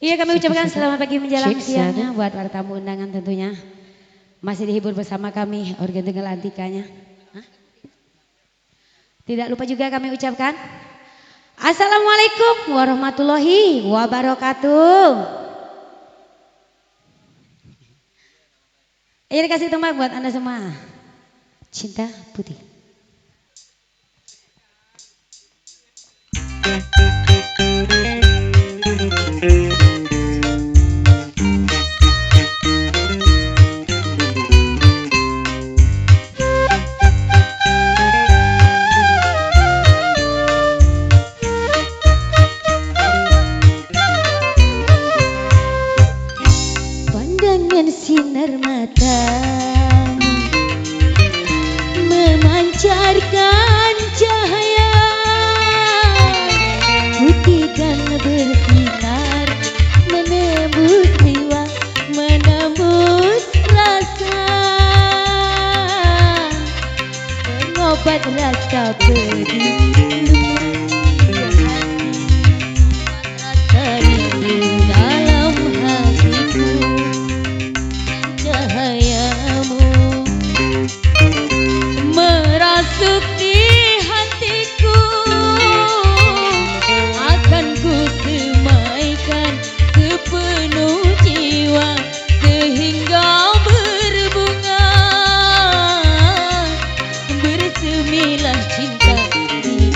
Iya, kami ucapkan selamat pagi menjelang Cek, siangnya buat para tamu undangan tentunya. Masih dihibur bersama kami Organ Tunggal Antikanya. Hah? Tidak lupa juga kami ucapkan Assalamualaikum warahmatullahi wabarakatuh. Ayo dikasih tembak buat Anda semua. Cinta Putih. Pandangan sinar matamu memancarkan cahaya putih dan bersinar, menembus jiwa, menembus rasa, pengobat rasa pedih, rasa rindu dalam hatiku. Cahayamu merasuk di hatiku, akan ku semaikan sepenuh jiwa sehingga berbunga, bersemilah cinta di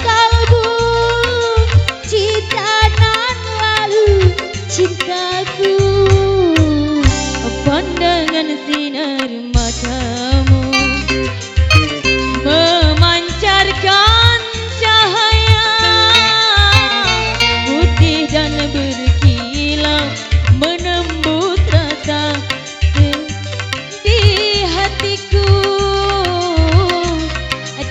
kalbu cinta nan lalu cintaku pandangan sinar matamu memancarkan cahaya putih dan berkilau menembus rasa di hatiku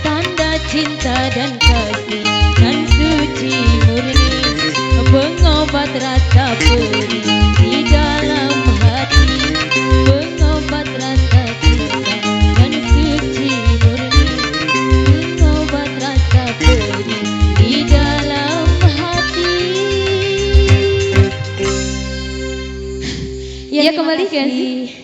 tanda cinta dan kasih dan suci murni pengobat rasa perih di dalam hati pengobat rasa cinta dan suci murni pengobat rasa perih di dalam hati. Ya, kembali kasih.